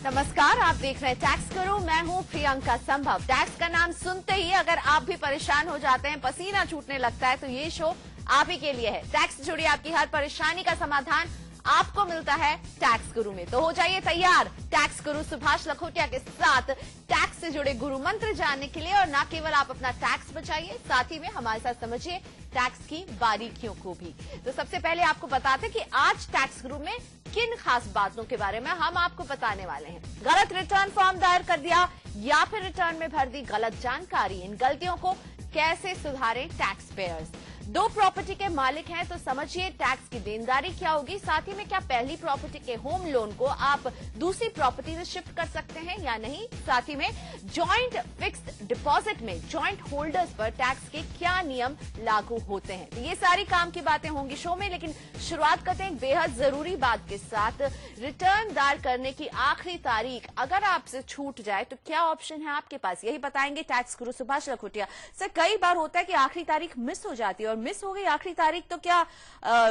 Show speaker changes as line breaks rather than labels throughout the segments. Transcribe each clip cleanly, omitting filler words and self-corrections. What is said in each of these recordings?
नमस्कार, आप देख रहे हैं टैक्स करो। मैं हूं प्रियंका संभव। टैक्स का नाम सुनते ही अगर आप भी परेशान हो जाते हैं, पसीना छूटने लगता है, तो ये शो आप ही के लिए है। टैक्स से जुड़ी आपकी हर परेशानी का समाधान आपको मिलता है टैक्स गुरु में। तो हो जाइए तैयार टैक्स गुरु सुभाष लखोटिया के साथ टैक्स से जुड़े गुरु मंत्र जानने के लिए। और न केवल आप अपना टैक्स बचाइए, साथ ही में हमारे साथ समझिए टैक्स की बारीकियों को भी। तो सबसे पहले आपको बताते कि आज टैक्स गुरु में किन खास बातों के बारे में हम आपको बताने वाले हैं। गलत रिटर्न फॉर्म दायर कर दिया या फिर रिटर्न में भर दी गलत जानकारी, इन गलतियों को कैसे सुधारें टैक्स पेयर्स। दो प्रॉपर्टी के मालिक हैं तो समझिए टैक्स की देनदारी क्या होगी। साथ ही में क्या पहली प्रॉपर्टी के होम लोन को आप दूसरी प्रॉपर्टी से शिफ्ट कर सकते हैं या नहीं। साथ ही में जॉइंट फिक्स्ड डिपॉजिट में जॉइंट होल्डर्स पर टैक्स के क्या नियम लागू होते हैं। तो ये सारी काम की बातें होंगी शो में, लेकिन शुरुआत करते हैं एक बेहद जरूरी बात के साथ। रिटर्न दायर करने की आखिरी तारीख अगर आपसे छूट जाए तो क्या ऑप्शन है आपके पास, यही बताएंगे टैक्स गुरु सुभाष लखोटिया। सर, कई बार होता है कि आखिरी तारीख मिस हो जाती है, और मिस हो गई आखिरी तारीख तो क्या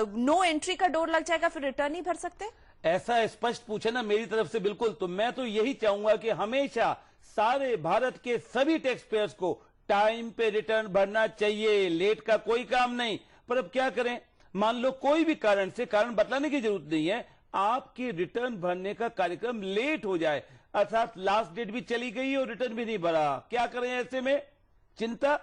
नो एंट्री का डोर लग जाएगा, फिर रिटर्न नहीं भर सकते।
ऐसा स्पष्ट पूछे ना मेरी तरफ से, बिल्कुल। तो मैं तो यही चाहूंगा कि हमेशा सारे भारत के सभी टैक्स पेयर्स को टाइम पे रिटर्न भरना चाहिए, लेट का कोई काम नहीं। पर अब क्या करें, मान लो कोई भी कारण से, कारण बतलाने की जरूरत नहीं है, आपके रिटर्न भरने का कार्यक्रम लेट हो जाए, अर्थात लास्ट डेट भी चली गई और रिटर्न भी नहीं भरा। क्या करें ऐसे में? चिंता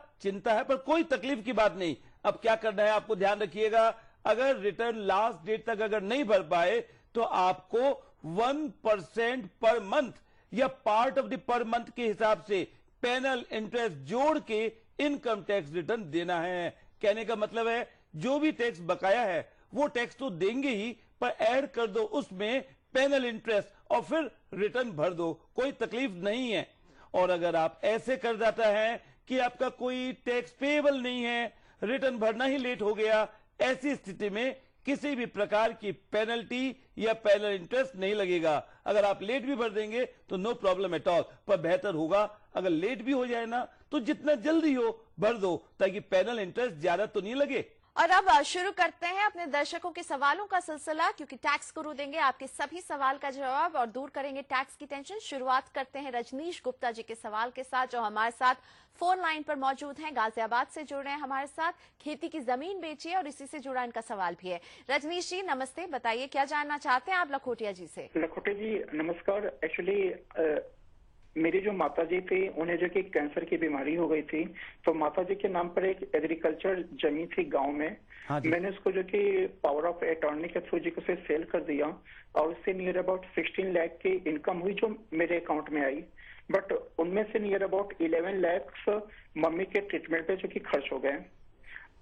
है, पर कोई तकलीफ की बात नहीं। अब क्या करना है आपको ध्यान रखिएगा, अगर रिटर्न लास्ट डेट तक अगर नहीं भर पाए तो आपको 1% पर मंथ या part of the per month के हिसाब से पेनल इंटरेस्ट जोड़ के इनकम टैक्स रिटर्न देना है। कहने का मतलब है जो भी टैक्स बकाया है वो टैक्स तो देंगे ही, पर ऐड कर दो उसमें पेनल इंटरेस्ट और फिर रिटर्न भर दो, कोई तकलीफ नहीं है। और अगर आप ऐसे कर जाता है कि आपका कोई टैक्स पेएबल नहीं है, रिटर्न भरना ही लेट हो गया, ऐसी स्थिति में किसी भी प्रकार की पेनल्टी या पेनल इंटरेस्ट नहीं लगेगा। अगर आप लेट भी भर देंगे तो नो प्रॉब्लम एट ऑल, पर बेहतर होगा अगर लेट भी हो जाए ना तो जितना जल्दी हो भर दो, ताकि पेनल इंटरेस्ट ज्यादा तो नहीं लगे।
और अब शुरू करते हैं अपने दर्शकों के सवालों का सिलसिला, क्योंकि टैक्स गुरु देंगे आपके सभी सवाल का जवाब और दूर करेंगे टैक्स की टेंशन। शुरुआत करते हैं रजनीश गुप्ता जी के सवाल के साथ, जो हमारे साथ फोन लाइन पर मौजूद हैं, गाजियाबाद से जुड़ रहे हैं हमारे साथ। खेती की जमीन बेची है और इसी से जुड़ा इनका सवाल भी है। रजनीश जी नमस्ते, बताइए क्या जानना चाहते हैं आप लखोटिया जी से।
लखोटिया जी नमस्कार। एक्चुअली मेरी जो माता जी थी उन्हें जो कि कैंसर की बीमारी हो गई थी, तो माता जी के नाम पर एक एग्रीकल्चर जमीन थी गांव में। हाँ, मैंने उसको जो कि पावर ऑफ अटॉर्नी के थ्रू जी को सेल कर दिया और उससे नियर अबाउट 16 लाख की इनकम हुई जो मेरे अकाउंट में आई। बट उनमें से नियर अबाउट 11 लाख मम्मी के ट्रीटमेंट पे जो कि खर्च हो गए।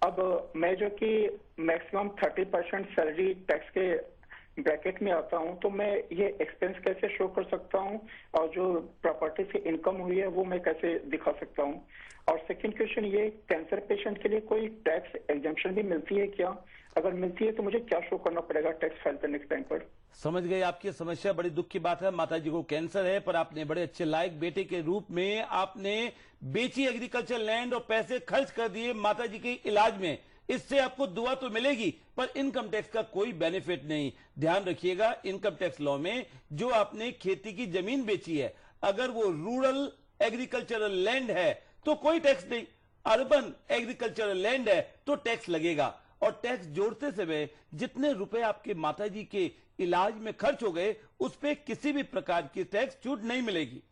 अब मैं जो कि मैक्सिमम 30% सैलरी टैक्स के ब्रैकेट में आता हूं, तो मैं ये एक्सपेंस कैसे शो कर सकता हूं और जो प्रॉपर्टी से इनकम हुई है वो मैं कैसे दिखा सकता हूं। और सेकंड क्वेश्चन ये, कैंसर पेशेंट के लिए कोई टैक्स एग्जेम्पशन भी मिलती है क्या? अगर मिलती है तो मुझे क्या शो करना पड़ेगा टैक्स फाइल करने के टाइम पर?
समझ गए आपकी समस्या, बड़ी दुख की बात है। माता जी को कैंसर है, पर आपने बड़े अच्छे लायक बेटे के रूप में आपने बेची एग्रीकल्चर लैंड और पैसे खर्च कर दिए माता जी के इलाज में। इससे आपको दुआ तो मिलेगी, पर इनकम टैक्स का कोई बेनिफिट नहीं। ध्यान रखिएगा, इनकम टैक्स लॉ में जो आपने खेती की जमीन बेची है, अगर वो रूरल एग्रीकल्चरल लैंड है तो कोई टैक्स नहीं, अर्बन एग्रीकल्चरल लैंड है तो टैक्स लगेगा। और टैक्स जोड़ते समय जितने रुपए आपके माताजी के इलाज में खर्च हो गए, उस पर किसी भी प्रकार की टैक्स छूट नहीं मिलेगी।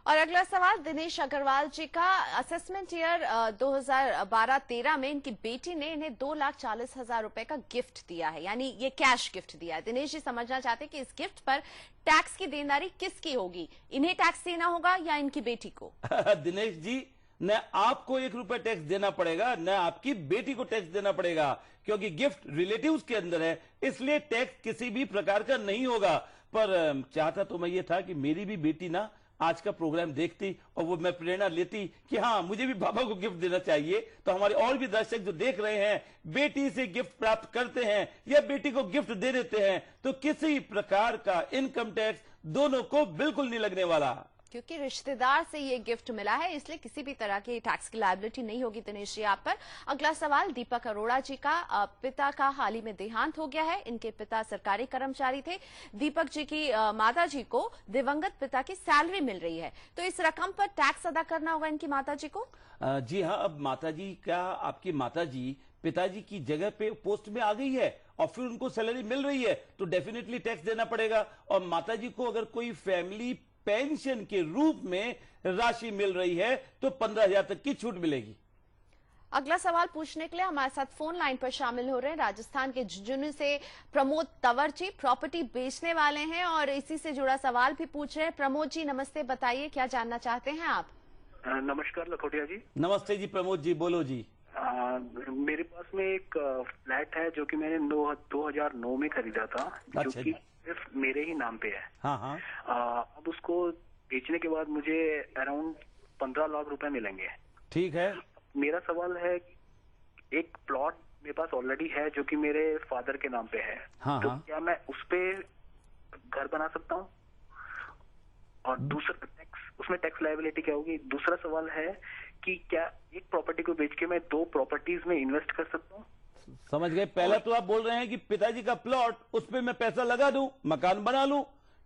और अगला सवाल दिनेश अग्रवाल जी का, असेसमेंट ईयर 2012-13 में इनकी बेटी ने इन्हें 2,40,000 रुपए का गिफ्ट दिया है, यानी ये कैश गिफ्ट दिया है। दिनेश जी समझना चाहते हैं कि इस गिफ्ट पर टैक्स की देनदारी किसकी होगी, इन्हें टैक्स देना होगा या इनकी बेटी को?
दिनेश जी, न आपको 1 रुपया टैक्स देना पड़ेगा, न आपकी बेटी को टैक्स देना पड़ेगा, क्योंकि गिफ्ट रिलेटिव्स के अंदर है, इसलिए टैक्स किसी भी प्रकार का नहीं होगा। पर चाहता तो मैं ये था कि मेरी भी बेटी ना आज का प्रोग्राम देखती और वो मैं प्रेरणा लेती कि हाँ मुझे भी बाबा को गिफ्ट देना चाहिए। तो हमारे और भी दर्शक जो देख रहे हैं, बेटी से गिफ्ट प्राप्त करते हैं या बेटी को गिफ्ट दे देते हैं, तो किसी प्रकार का इनकम टैक्स दोनों को बिल्कुल नहीं लगने वाला।
क्योंकि रिश्तेदार से ये गिफ्ट मिला है, इसलिए किसी भी तरह की टैक्स की लायबिलिटी नहीं होगी दिनेश जी आप पर। अगला सवाल, दीपक अरोड़ा जी का पिता का हाल ही में देहांत हो गया है। इनके पिता सरकारी कर्मचारी थे। दीपक जी की माता जी को दिवंगत पिता की सैलरी मिल रही है, तो इस रकम पर टैक्स अदा करना होगा इनकी माता जी को।
जी हाँ, अब माता जी का, आपकी माता जी पिताजी की जगह पे पोस्ट में आ गई है और फिर उनको सैलरी मिल रही है, तो डेफिनेटली टैक्स देना पड़ेगा। और माता जी को अगर कोई फैमिली पेंशन के रूप में राशि मिल रही है तो 15,000 तक की छूट मिलेगी।
अगला सवाल पूछने के लिए हमारे साथ फोन लाइन पर शामिल हो रहे हैं राजस्थान के झुंझुनू से प्रमोद तंवर जी, प्रॉपर्टी बेचने वाले हैं और इसी से जुड़ा सवाल भी पूछ रहे हैं। प्रमोद जी नमस्ते, बताइए क्या जानना चाहते हैं आप।
नमस्कार लखोटिया जी।
नमस्ते जी प्रमोद जी, बोलो जी।
मेरे पास में एक फ्लैट है जो कि मैंने 2009 में खरीदा था, जो कि सिर्फ मेरे ही नाम पे है।
हाँ हाँ।
अब उसको बेचने के बाद मुझे अराउंड 15 लाख रुपए मिलेंगे।
ठीक है।
मेरा सवाल है, एक प्लॉट मेरे पास ऑलरेडी है जो कि मेरे फादर के नाम पे है।
हाँ,
तो
हाँ।
क्या मैं उस पे घर बना सकता हूँ? और दूसरा उसमें टैक्स लायबिलिटी क्या होगी? दूसरा सवाल है कि क्या एक प्रॉपर्टी को बेच के मैं 2 प्रॉपर्टीज में इन्वेस्ट कर सकता हूँ?
समझ गए। पहला तो आप बोल रहे हैं कि पिताजी का प्लॉट, उस पे मैं पैसा लगा दूं, मकान बना लूं।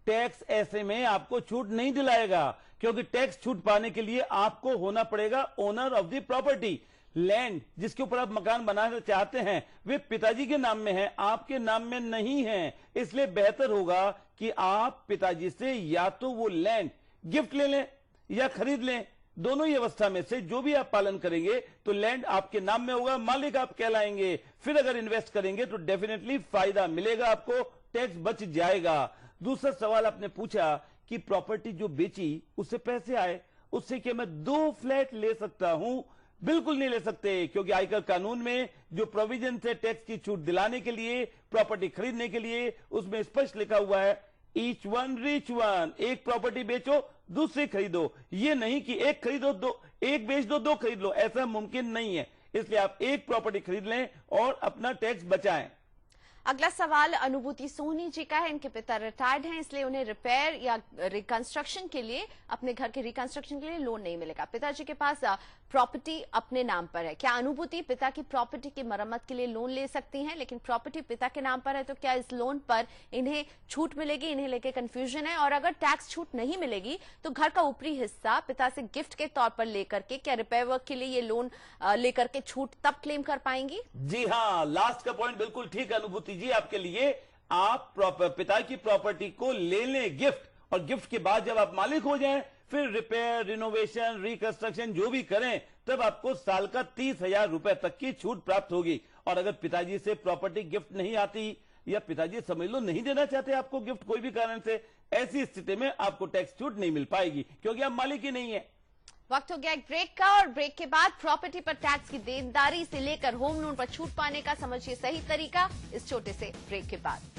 टैक्स ऐसे में आपको छूट नहीं दिलाएगा, क्योंकि टैक्स छूट पाने के लिए आपको होना पड़ेगा owner of the property. Land जिसके ऊपर आप मकान बनाना चाहते हैं वे पिताजी के नाम में है, आपके नाम में नहीं है। इसलिए बेहतर होगा कि आप पिताजी से या तो वो लैंड गिफ्ट ले लें या खरीद लें। दोनों ही अवस्था में से जो भी आप पालन करेंगे तो लैंड आपके नाम में होगा, मालिक आप कहलाएंगे। फिर अगर इन्वेस्ट करेंगे तो डेफिनेटली फायदा मिलेगा, आपको टैक्स बच जाएगा। दूसरा सवाल आपने पूछा कि प्रॉपर्टी जो बेची उससे पैसे आए, उससे क्या मैं 2 फ्लैट ले सकता हूं? बिल्कुल नहीं ले सकते, क्योंकि आयकर कानून में जो प्रोविजन है टैक्स की छूट दिलाने के लिए, प्रॉपर्टी खरीदने के लिए, उसमें स्पष्ट लिखा हुआ है ईच वन रिच वन। एक प्रॉपर्टी बेचो दूसरी खरीदो, ये नहीं कि एक खरीदो एक बेच दो 2 खरीद लो, ऐसा मुमकिन नहीं है। इसलिए आप एक प्रॉपर्टी खरीद लें और अपना टैक्स बचाएं।
अगला सवाल अनुभूति सोनी जी का है। इनके पिता रिटायर्ड हैं, इसलिए उन्हें रिपेयर या रिकंस्ट्रक्शन के लिए, अपने घर के रिकंस्ट्रक्शन के लिए लोन नहीं मिलेगा। पिताजी के पास प्रॉपर्टी अपने नाम पर है। क्या अनुभूति पिता की प्रॉपर्टी की मरम्मत के लिए लोन ले सकती हैं? लेकिन प्रॉपर्टी पिता के नाम पर है, तो क्या इस लोन पर इन्हें छूट मिलेगी? इन्हें लेके कंफ्यूजन है। और अगर टैक्स छूट नहीं मिलेगी तो घर का ऊपरी हिस्सा पिता से गिफ्ट के तौर पर लेकर के क्या रिपेयर वर्क के लिए ये लोन लेकर के छूट तब क्लेम कर पाएंगी?
जी हाँ, लास्ट का पॉइंट बिल्कुल ठीक है अनुभूति जी आपके लिए। आप पिता की प्रॉपर्टी को ले लें गिफ्ट, और गिफ्ट के बाद जब आप मालिक हो जाएं फिर रिपेयर, रिनोवेशन, रिकंस्ट्रक्शन जो भी करें, तब आपको साल का 30,000 रुपए तक की छूट प्राप्त होगी। और अगर पिताजी से प्रॉपर्टी गिफ्ट नहीं आती या पिताजी समझ लो नहीं देना चाहते आपको गिफ्ट कोई भी कारण से, ऐसी स्थिति में आपको टैक्स छूट नहीं मिल पाएगी, क्योंकि आप मालिक ही नहीं है।
वक्त हो गया एक ब्रेक का, और ब्रेक के बाद प्रॉपर्टी पर टैक्स की देनदारी से लेकर होम लोन पर छूट पाने का समझिए सही तरीका, इस छोटे से ब्रेक के बाद।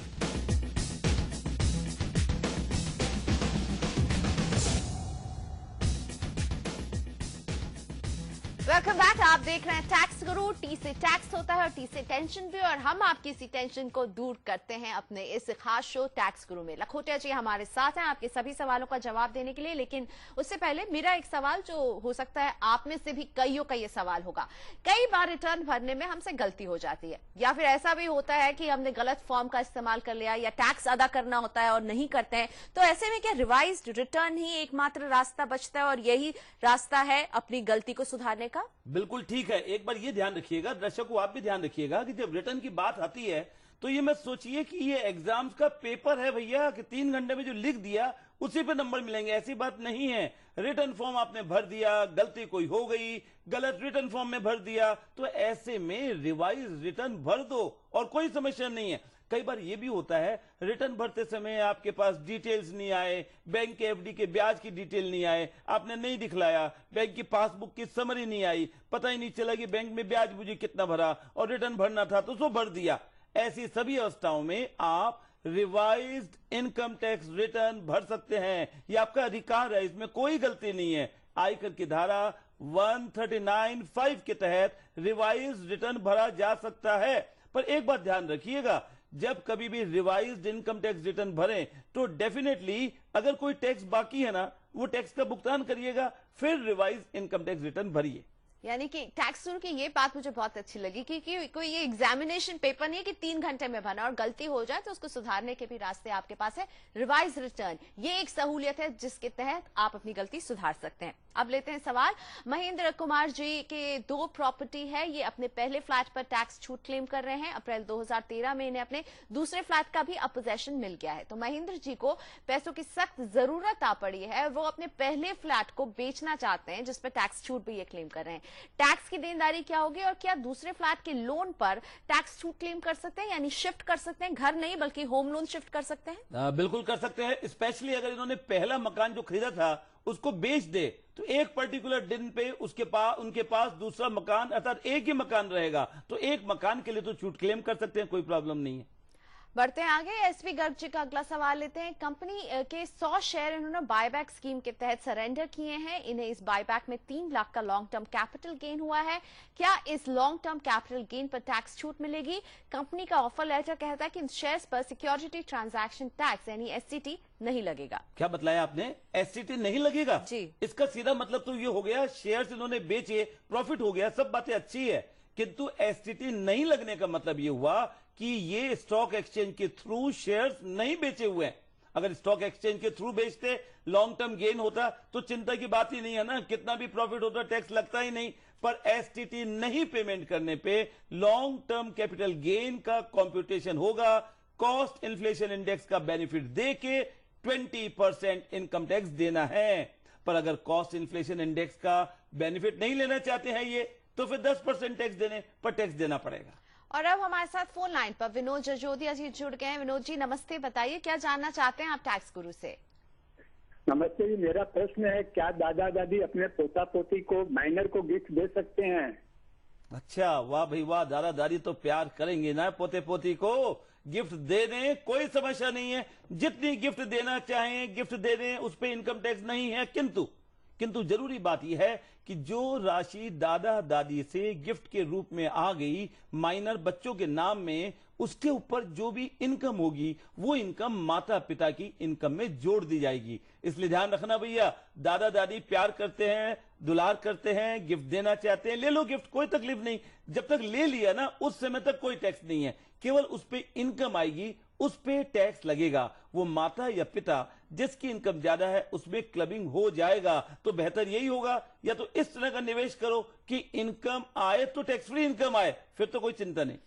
Welcome back. आप देख रहे हैं टैक्स गुरु। टी से टैक्स होता है और टी से टेंशन भी, और हम आपकी इसी टेंशन को दूर करते हैं अपने इस खास शो टैक्स गुरु में। लखोटिया जी हमारे साथ हैं आपके सभी सवालों का जवाब देने के लिए। लेकिन उससे पहले मेरा एक सवाल जो हो सकता है आप में से भी कईयों का ये सवाल होगा, कई बार रिटर्न भरने में हमसे गलती हो जाती है, या फिर ऐसा भी होता है कि हमने गलत फॉर्म का इस्तेमाल कर लिया या टैक्स अदा करना होता है और नहीं करते हैं। तो ऐसे में क्या रिवाइज्ड रिटर्न ही एकमात्र रास्ता बचता है और यही रास्ता है अपनी गलती को सुधारने का?
बिल्कुल ठीक है। एक बार ये ध्यान रखिएगा, दर्शकों आप भी ध्यान रखिएगा कि जब रिटर्न की बात आती है तो ये मत सोचिए कि ये एग्जाम्स का पेपर है भैया कि 3 घंटे में जो लिख दिया उसी पे नंबर मिलेंगे, ऐसी बात नहीं है। रिटर्न फॉर्म आपने भर दिया, गलती कोई हो गई, गलत रिटर्न फॉर्म में भर दिया, तो ऐसे में रिवाइज रिटर्न भर दो और कोई समस्या नहीं है। कई बार ये भी होता है रिटर्न भरते समय आपके पास डिटेल्स नहीं आए, बैंक के एफडी के ब्याज की डिटेल नहीं आए, आपने नहीं दिखलाया, बैंक की पासबुक की समरी नहीं आई, पता ही नहीं चला कि बैंक में ब्याज मुझे कितना भरा और रिटर्न भरना था तो उसको भर दिया। ऐसी सभी अवस्थाओं में आप रिवाइज्ड इनकम टैक्स रिटर्न भर सकते हैं। ये आपका अधिकार है, इसमें कोई गलती नहीं है। आयकर की धारा 139(5) के तहत रिवाइज्ड रिटर्न भरा जा सकता है। पर एक बात ध्यान रखिएगा जब कभी भी रिवाइज्ड इनकम टैक्स रिटर्न भरें तो डेफिनेटली अगर कोई टैक्स बाकी है ना, वो टैक्स का भुगतान करिएगा, फिर रिवाइज इनकम टैक्स रिटर्न भरिए।
यानी कि टैक्स की ये बात मुझे बहुत अच्छी लगी कि कोई ये एग्जामिनेशन पेपर नहीं है कि 3 घंटे में भरना, और गलती हो जाए तो उसको सुधारने के भी रास्ते आपके पास है। रिवाइज रिटर्न ये एक सहूलियत है जिसके तहत आप अपनी गलती सुधार सकते हैं। अब लेते हैं सवाल। महेंद्र कुमार जी के 2 प्रॉपर्टी है, ये अपने पहले फ्लैट पर टैक्स छूट क्लेम कर रहे हैं। अप्रैल 2013 में इन्हें अपने दूसरे फ्लैट का भी अपोजेशन मिल गया है। तो महेंद्र जी को पैसों की सख्त जरूरत आ पड़ी है, वो अपने पहले फ्लैट को बेचना चाहते हैं जिसपे टैक्स छूट भी ये क्लेम कर रहे हैं। टैक्स की देनदारी क्या होगी और क्या दूसरे फ्लैट के लोन पर टैक्स छूट क्लेम कर सकते हैं, यानी शिफ्ट कर सकते हैं, घर नहीं बल्कि होम लोन शिफ्ट कर सकते हैं?
बिल्कुल कर सकते हैं। स्पेशली अगर इन्होंने पहला मकान जो खरीदा था उसको बेच दे तो एक पर्टिकुलर दिन पे उनके पास दूसरा मकान अर्थात एक ही मकान रहेगा, तो एक मकान के लिए तो छूट क्लेम कर सकते हैं, कोई प्रॉब्लम नहीं है।
बढ़ते हैं आगे। एसपी गर्ग जी का अगला सवाल लेते हैं। कंपनी के 100 शेयर इन्होंने बायबैक स्कीम के तहत सरेंडर किए हैं। इन्हें इस बायबैक में 3 लाख का लॉन्ग टर्म कैपिटल गेन हुआ है। क्या इस लॉन्ग टर्म कैपिटल गेन पर टैक्स छूट मिलेगी? कंपनी का ऑफर लेटर कहता है कि इन शेयर्स पर सिक्योरिटी ट्रांजैक्शन टैक्स यानी एसटीटी नहीं लगेगा।
क्या बताया आपने? एसटीटी नहीं लगेगा
जी।
इसका सीधा मतलब तो ये हो गया शेयर्स इन्होंने बेचे, प्रॉफिट हो गया, सब बातें अच्छी है, किंतु एसटीटी नहीं लगने का मतलब ये हुआ कि ये स्टॉक एक्सचेंज के थ्रू शेयर्स नहीं बेचे हुए हैं। अगर स्टॉक एक्सचेंज के थ्रू बेचते, लॉन्ग टर्म गेन होता तो चिंता की बात ही नहीं है ना, कितना भी प्रॉफिट होता टैक्स लगता ही नहीं। पर एसटीटी नहीं पेमेंट करने पे लॉन्ग टर्म कैपिटल गेन का कंप्यूटेशन होगा, कॉस्ट इन्फ्लेशन इंडेक्स का बेनिफिट देके 20% इनकम टैक्स देना है। पर अगर कॉस्ट इन्फ्लेशन इंडेक्स का बेनिफिट नहीं लेना चाहते हैं ये, तो फिर 10% टैक्स देने पर टैक्स देना पड़ेगा।
और अब हमारे साथ फोन लाइन पर विनोद जजोदिया जी जुड़ गए हैं। विनोद जी नमस्ते, बताइए क्या जानना चाहते हैं आप टैक्स गुरु से?
नमस्ते जी, मेरा प्रश्न है क्या दादा दादी अपने पोता पोती को माइनर को गिफ्ट दे सकते हैं?
अच्छा, वाह भाई वाह, दादा दादी तो प्यार करेंगे ना पोते पोती को, गिफ्ट दे दें, कोई समस्या नहीं है। जितनी गिफ्ट देना चाहें गिफ्ट दे दें, उस पर इनकम टैक्स नहीं है। किंतु जरूरी बात यह है कि जो राशि दादा दादी से गिफ्ट के रूप में आ गई माइनर बच्चों के नाम में, उसके ऊपर जो भी इनकम होगी वो इनकम माता पिता की इनकम में जोड़ दी जाएगी। इसलिए ध्यान रखना भैया, दादा दादी प्यार करते हैं, दुलार करते हैं, गिफ्ट देना चाहते हैं, ले लो गिफ्ट, कोई तकलीफ नहीं। जब तक ले लिया ना उस समय तक कोई टैक्स नहीं है, केवल उस पे इनकम आएगी, उस पे टैक्स लगेगा। वो माता या पिता जिसकी इनकम ज्यादा है उसमें क्लबिंग हो जाएगा। तो बेहतर यही होगा या तो इस तरह का निवेश करो कि इनकम आए तो टैक्स फ्री इनकम आए, फिर तो कोई चिंता नहीं।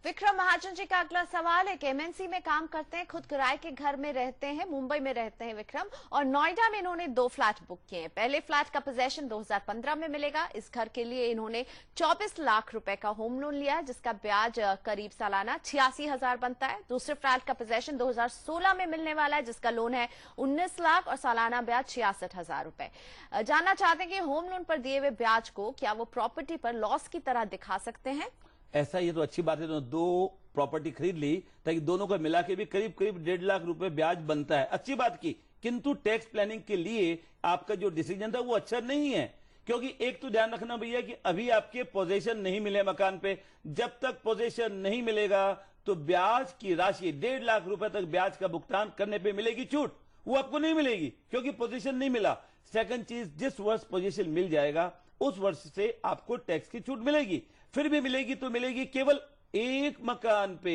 विक्रम महाजन जी का अगला सवाल है। एमएनसी में काम करते हैं, खुद किराए के घर में रहते हैं, मुंबई में रहते हैं विक्रम, और नोएडा में इन्होंने 2 फ्लैट बुक किए हैं। पहले फ्लैट का पोजेशन 2015 में मिलेगा। इस घर के लिए इन्होंने 24 लाख रुपए का होम लोन लिया है जिसका ब्याज करीब सालाना 86,000 बनता है। दूसरे फ्लैट का पोजेशन 2016 में मिलने वाला है जिसका लोन है 19 लाख और सालाना ब्याज 66,000 रुपए। जानना चाहते हैं कि होम लोन पर दिए हुए ब्याज को क्या वो प्रॉपर्टी पर लॉस की तरह दिखा सकते हैं?
ऐसा ये तो अच्छी बात है, तो 2 प्रॉपर्टी खरीद ली ताकि दोनों को मिला के भी करीब 1.5 लाख रुपए ब्याज बनता है, अच्छी बात की। किंतु टैक्स प्लानिंग के लिए आपका जो डिसीजन था वो अच्छा नहीं है, क्योंकि एक तो ध्यान रखना भैया कि अभी आपके पोजेशन नहीं मिले मकान पे। जब तक पोजेशन नहीं मिलेगा तो ब्याज की राशि 1.5 लाख रुपए तक ब्याज का भुगतान करने पे मिलेगी छूट, वो आपको नहीं मिलेगी क्योंकि पोजीशन नहीं मिला। सेकंड चीज, जिस वर्ष पोजीशन मिल जाएगा उस वर्ष से आपको टैक्स की छूट मिलेगी, फिर भी मिलेगी तो मिलेगी केवल एक मकान पे।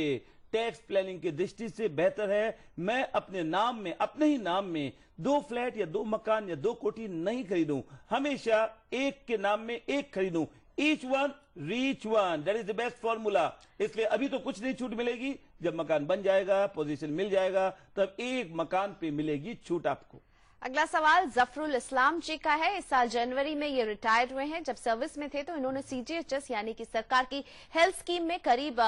टैक्स प्लानिंग की दृष्टि से बेहतर है मैं अपने नाम में, अपने ही नाम में 2 फ्लैट या 2 मकान या 2 कोठी नहीं खरीदूं, हमेशा एक के नाम में एक खरीदूं। Each one reach one, that is the best formula. इसलिए अभी तो कुछ नहीं छूट मिलेगी, जब मकान बन जाएगा, पोजीशन मिल जाएगा, तब एक मकान पे मिलेगी छूट आपको।
अगला सवाल जफरुल इस्लाम जी का है। इस साल जनवरी में ये रिटायर हुए हैं। जब सर्विस में थे तो इन्होंने सीजीएचएस यानी कि सरकार की हेल्थ स्कीम में करीब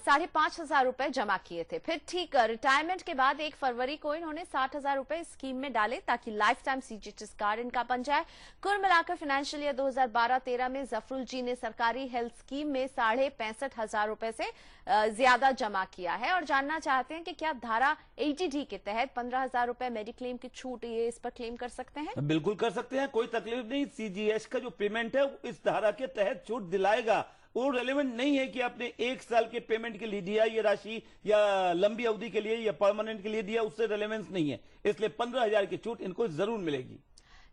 5,500 रुपए जमा किए थे। फिर ठीक रिटायरमेंट के बाद 1 फरवरी को इन्होंने 60,000 रुपए स्कीम में डाले ताकि लाइफ टाइम सीजीएचएस कार्ड इनका बन जाए। कुल मिलाकर फाइनेंशियल ईयर 2012-13 में जफरुल जी ने सरकारी हेल्थ स्कीम में 65,500 रुपए से ज्यादा जमा किया है और जानना चाहते हैं कि क्या धारा 80D के तहत 15,000 रुपए मेडिक्लेम की छूट ये इस पर क्लेम कर सकते हैं?
बिल्कुल कर सकते हैं, कोई तकलीफ नहीं। सीजीएच का जो पेमेंट है इस धारा के तहत छूट दिलाएगा। वो रेलेवेंट नहीं है कि आपने 1 साल के पेमेंट के लिए दिया ये राशि या लंबी अवधि के लिए या परमानेंट के लिए दिया, उससे रेलेवेंस नहीं है। इसलिए 15,000 की छूट इनको जरूर मिलेगी।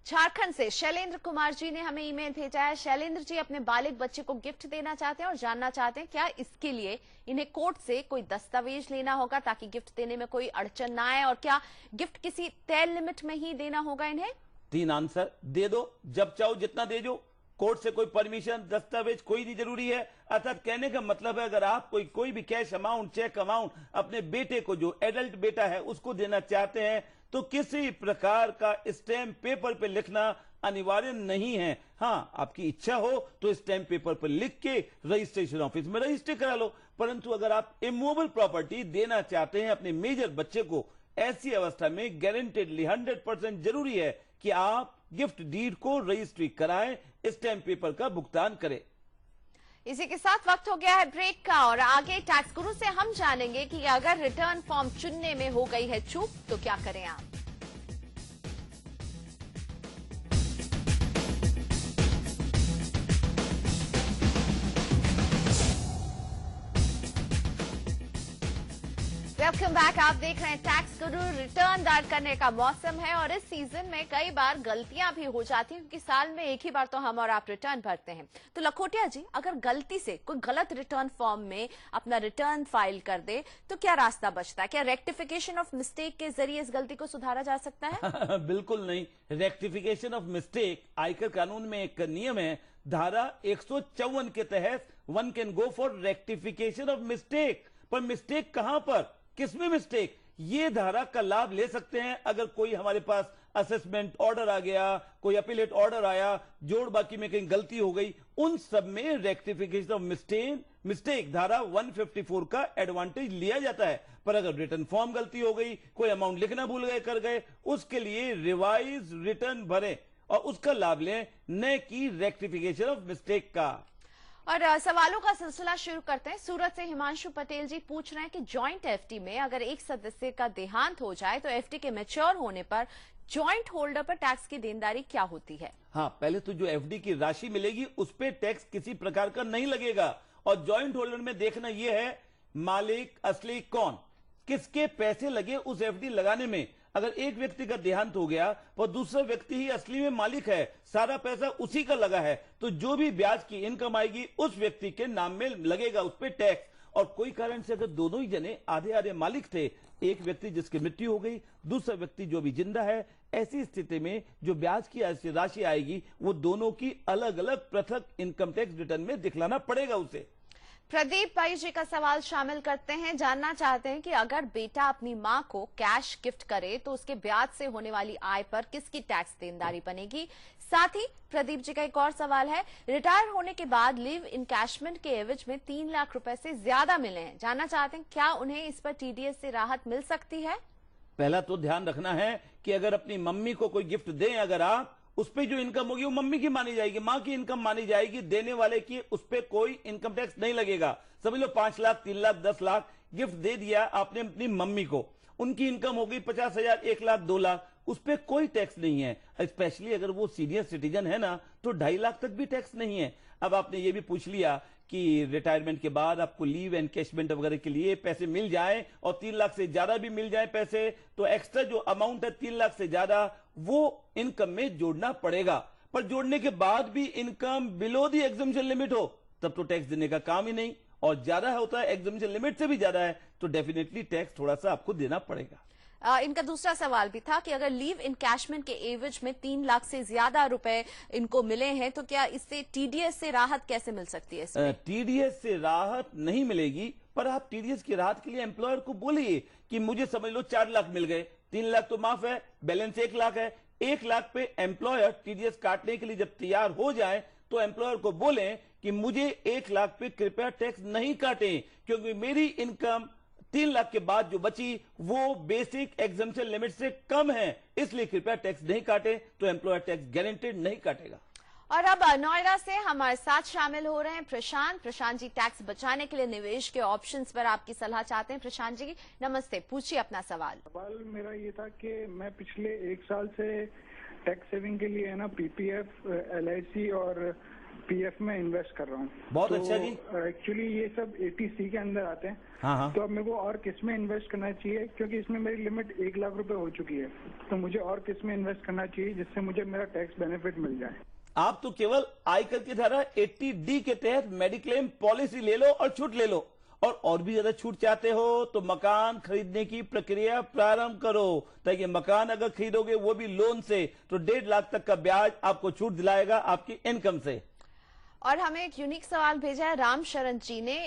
झारखंड से शैलेंद्र कुमार जी ने हमें ईमेल भेजा है। शैलेंद्र जी अपने बालिग बच्चे को गिफ्ट देना चाहते हैं और जानना चाहते हैं क्या इसके लिए इन्हें कोर्ट से कोई दस्तावेज लेना होगा ताकि गिफ्ट देने में कोई अड़चन ना आए, और क्या गिफ्ट किसी तय लिमिट में ही देना होगा इन्हें?
3 आंसर दे दो, जब चाहो जितना दे दो। कोर्ट से कोई परमिशन दस्तावेज कोई नहीं जरूरी है। अर्थात कहने का मतलब है अगर आप कोई भी कैश अमाउंट, चेक अमाउंट अपने बेटे को, जो एडल्ट बेटा है, उसको देना चाहते हैं तो किसी प्रकार का स्टैम्प पेपर पे लिखना अनिवार्य नहीं है। हाँ, आपकी इच्छा हो तो स्टैम्प पेपर पर लिख के रजिस्ट्रेशन ऑफिस में रजिस्टर करा लो। परंतु अगर आप इमूवेबल प्रॉपर्टी देना चाहते हैं अपने मेजर बच्चे को, ऐसी अवस्था में गारंटेडली 100% जरूरी है कि आप गिफ्ट डीड को रजिस्ट्री कराएं, स्टैम्प पेपर का भुगतान करें।
इसी के साथ वक्त हो गया है ब्रेक का, और आगे टैक्स गुरु से हम जानेंगे कि अगर रिटर्न फॉर्म चुनने में हो गई है चूक तो क्या करें आप। Welcome back. आप देख रहे हैं टैक्स गुरु। रिटर्न दायर करने का मौसम है और इस सीजन में कई बार गलतियां भी हो जाती हैं क्योंकि साल में एक ही बार तो हम और आप रिटर्न भरते हैं। तो लखोटिया जी, अगर गलती से कोई गलत रिटर्न फॉर्म में अपना रिटर्न फाइल कर दे तो क्या रास्ता बचता है? क्या रेक्टिफिकेशन ऑफ मिस्टेक के जरिए इस गलती को सुधारा जा सकता है?
बिल्कुल नहीं। रेक्टिफिकेशन ऑफ मिस्टेक आयकर कानून में एक नियम है, धारा 154 के तहत one can go for rectification of mistake. पर मिस्टेक कहां पर, किसमें मिस्टेक, ये धारा का लाभ ले सकते हैं अगर कोई हमारे पास असेसमेंट ऑर्डर आ गया, कोई अपीलेट ऑर्डर आया, जोड़ बाकी में कहीं गलती हो गई, उन सब में रेक्टिफिकेशन ऑफ मिस्टेक धारा 154 का एडवांटेज लिया जाता है। पर अगर रिटर्न फॉर्म गलती हो गई, कोई अमाउंट लिखना भूल गए, कर गए, उसके लिए रिवाइज रिटर्न भरें और उसका लाभ लें, न कि रेक्टिफिकेशन ऑफ मिस्टेक का।
और सवालों का सिलसिला शुरू करते हैं। सूरत से हिमांशु पटेल जी पूछ रहे हैं कि जॉइंट एफडी में अगर एक सदस्य का देहांत हो जाए तो एफडी के मैच्योर होने पर जॉइंट होल्डर पर टैक्स की देनदारी क्या होती है?
हाँ, पहले तो जो एफडी की राशि मिलेगी उस पे टैक्स किसी प्रकार का नहीं लगेगा। और जॉइंट होल्डर में देखना यह है मालिक असली कौन, किसके पैसे लगे उस एफडी लगाने में। अगर एक व्यक्ति का देहांत हो गया और दूसरा व्यक्ति ही असली में मालिक है, सारा पैसा उसी का लगा है, तो जो भी ब्याज की इनकम आएगी उस व्यक्ति के नाम में लगेगा उस पर टैक्स। और कोई कारण से अगर दोनों ही जने आधे आधे मालिक थे, एक व्यक्ति जिसकी मृत्यु हो गई, दूसरा व्यक्ति जो भी जिंदा है, ऐसी स्थिति में जो ब्याज की राशि आएगी वो दोनों की अलग अलग पृथक इनकम टैक्स रिटर्न में दिखलाना पड़ेगा उसे।
प्रदीप भाई जी का सवाल शामिल करते हैं। जानना चाहते हैं कि अगर बेटा अपनी मां को कैश गिफ्ट करे तो उसके ब्याज से होने वाली आय पर किसकी टैक्स देनदारी बनेगी। साथ ही प्रदीप जी का एक और सवाल है, रिटायर होने के बाद लिव इनकैशमेंट के एवज में 3 लाख रुपए से ज्यादा मिले हैं, जानना चाहते हैं क्या उन्हें इस पर टीडीएस से राहत मिल सकती है?
पहला तो ध्यान रखना है कि अगर अपनी मम्मी को कोई गिफ्ट दें, अगर आप उस पे जो इनकम होगी वो मम्मी की मानी जाएगी, माँ की इनकम मानी जाएगी, देने वाले की उस पे कोई इनकम टैक्स नहीं लगेगा। समझ लो 5 लाख, 3 लाख, 10 लाख गिफ्ट दे दिया आपने अपनी मम्मी को, उनकी इनकम हो गई 50,000, 1 लाख, 2 लाख, उस पे कोई टैक्स नहीं है। स्पेशली अगर वो सीनियर सिटीजन है ना तो 2.5 लाख तक भी टैक्स नहीं है। अब आपने ये भी पूछ लिया कि रिटायरमेंट के बाद आपको लीव एनकैशमेंट वगैरह के लिए पैसे मिल जाए और 3 लाख से ज्यादा भी मिल जाए पैसे, तो एक्स्ट्रा जो अमाउंट है 3 लाख से ज्यादा वो इनकम में जोड़ना पड़ेगा। पर जोड़ने के बाद भी income below the exemption limit हो तब तो टैक्स देने का काम ही नहीं, और ज्यादा होता है एग्जम्पशन लिमिट से भी ज्यादा है तो डेफिनेटली टैक्स थोड़ा सा आपको देना पड़ेगा।
इनका दूसरा सवाल भी था कि अगर लीव इनकैशमेंट के एवज में 3 लाख से ज्यादा रुपए इनको मिले हैं तो क्या इससे टीडीएस से राहत कैसे मिल सकती है?
टीडीएस से राहत नहीं मिलेगी, पर आप टीडीएस की राहत के लिए एम्प्लॉयर को बोलिए कि मुझे समझ लो 4 लाख मिल गए, 3 लाख तो माफ है, बैलेंस 1 लाख है। 1 लाख पे एम्प्लॉयर टीडीएस काटने के लिए जब तैयार हो जाए तो एम्प्लॉयर को बोलें कि मुझे 1 लाख पे कृपया टैक्स नहीं काटें, क्योंकि मेरी इनकम 3 लाख के बाद जो बची वो बेसिक एग्जम्पशन लिमिट से कम है, इसलिए कृपया टैक्स नहीं काटे, तो एम्प्लॉयर टैक्स गारंटेड नहीं काटेगा।
और अब नोएडा से हमारे साथ शामिल हो रहे हैं प्रशांत जी टैक्स बचाने के लिए निवेश के ऑप्शंस पर आपकी सलाह चाहते हैं। प्रशांत जी नमस्ते, पूछिए अपना सवाल।
सवाल मेरा ये था कि मैं पिछले 1 साल से टैक्स सेविंग के लिए है ना पीपीएफ, LIC और पीएफ में इन्वेस्ट कर रहा हूँ।
बहुत अच्छा जी।
एक्चुअली ये सब ATC के अंदर आते हैं।
हाँ।
तो अब मेरे को और किस में इन्वेस्ट करना चाहिए, क्योंकि इसमें मेरी लिमिट 1 लाख रुपए हो चुकी है, तो मुझे और किस में इन्वेस्ट करना चाहिए जिससे मुझे मेरा टैक्स बेनिफिट मिल जाए।
आप तो केवल आयकर की धारा 80D के तहत मेडिक्लेम पॉलिसी ले लो और छूट ले लो, और भी ज्यादा छूट चाहते हो तो मकान खरीदने की प्रक्रिया प्रारंभ करो, ताकि मकान अगर खरीदोगे वो भी लोन से तो 1.5 लाख तक का ब्याज आपको छूट दिलाएगा आपकी इनकम से।
और हमें एक यूनिक सवाल भेजा है राम शरण जी ने।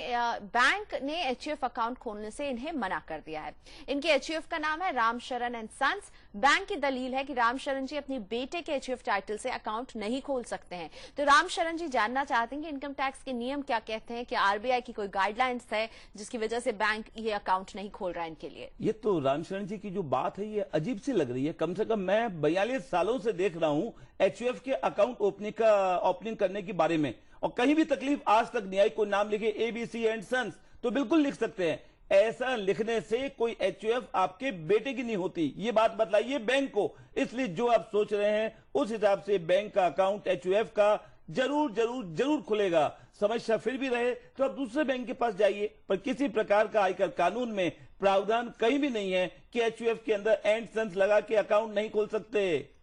बैंक ने HUF अकाउंट खोलने से इन्हें मना कर दिया है। इनके HUF का नाम है राम शरण एंड सन्स। बैंक की दलील है कि राम शरण जी अपनी बेटे के HUF टाइटल से अकाउंट नहीं खोल सकते हैं। तो राम शरण जी जानना चाहते हैं कि इनकम टैक्स के नियम क्या कहते हैं, क्या RBI की कोई गाइडलाइंस है जिसकी वजह से बैंक ये अकाउंट नहीं खोल रहा है इनके लिए।
ये तो राम शरण जी की जो बात है ये अजीब सी लग रही है। कम से कम मैं 42 सालों से देख रहा हूँ HUF के अकाउंट ओपनिंग करने के बारे में, और कहीं भी तकलीफ आज तक नहीं आई। कोई नाम लिखे ABC एंड सन्स तो बिल्कुल लिख सकते हैं। ऐसा लिखने से कोई HUF आपके बेटे की नहीं होती, ये बात बतलाइए बैंक को। इसलिए जो आप सोच रहे हैं उस हिसाब से बैंक का अकाउंट HUF का जरूर खुलेगा। समस्या फिर भी रहे तो आप दूसरे बैंक के पास जाइए, पर किसी प्रकार का आयकर कानून में प्रावधान कहीं भी नहीं है कि HUF के अंदर एंड सन्स लगा के अकाउंट नहीं खोल सकते।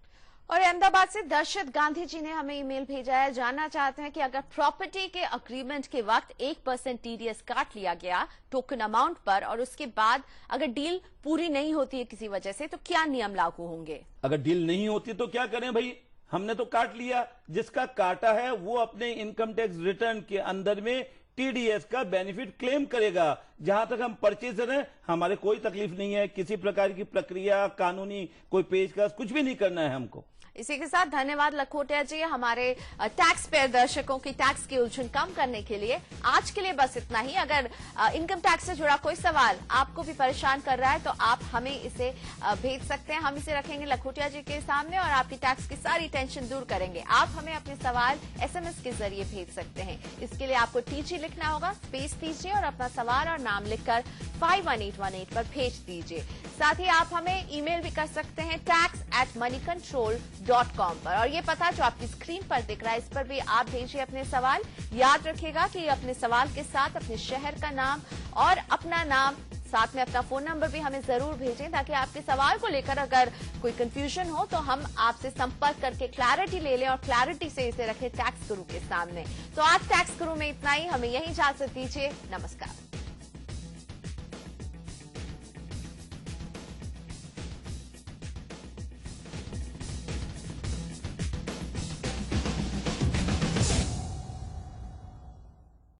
और अहमदाबाद से दर्शत गांधी जी ने हमें ईमेल भेजा है, जानना चाहते हैं कि अगर प्रॉपर्टी के अग्रीमेंट के वक्त 1% TDS काट लिया गया टोकन अमाउंट पर, और उसके बाद अगर डील पूरी नहीं होती है किसी वजह से, तो क्या नियम लागू होंगे?
अगर डील नहीं होती तो क्या करें भाई, हमने तो काट लिया। जिसका काटा है वो अपने इनकम टैक्स रिटर्न के अंदर में TDS का बेनिफिट क्लेम करेगा। जहां तक हम परचेजर हैं हमारे कोई तकलीफ नहीं है, किसी प्रकार की प्रक्रिया, कानूनी कोई पेशकश कुछ भी नहीं करना है हमको।
इसी के साथ धन्यवाद लखोटिया जी, हमारे टैक्स पेयर दर्शकों की टैक्स की उलझन कम करने के लिए। आज के लिए बस इतना ही। अगर इनकम टैक्स से जुड़ा कोई सवाल आपको भी परेशान कर रहा है तो आप हमें इसे भेज सकते हैं। हम इसे रखेंगे लखोटिया जी के सामने और आपकी टैक्स की सारी टेंशन दूर करेंगे। आप हमें अपने सवाल SMS के जरिए भेज सकते हैं। इसके लिए आपको TG लिखना होगा, स्पेस दीजिए और अपना सवाल और नाम लिखकर 51818 पर भेज दीजिए। साथ ही आप हमें ईमेल भी कर सकते हैं tax@moneycontrol.com पर, और ये पता जो आपकी स्क्रीन पर दिख रहा है इस पर भी आप भेजिए अपने सवाल। याद रखिएगा कि अपने सवाल के साथ अपने शहर का नाम और अपना नाम, साथ में अपना फोन नंबर भी हमें जरूर भेजें, ताकि आपके सवाल को लेकर अगर कोई कंफ्यूजन हो तो हम आपसे संपर्क करके क्लैरिटी ले लें और क्लैरिटी से इसे रखें टैक्स गुरु के सामने। तो आज टैक्स गुरु में इतना ही, हमें यही इजाजत दीजिए। नमस्कार।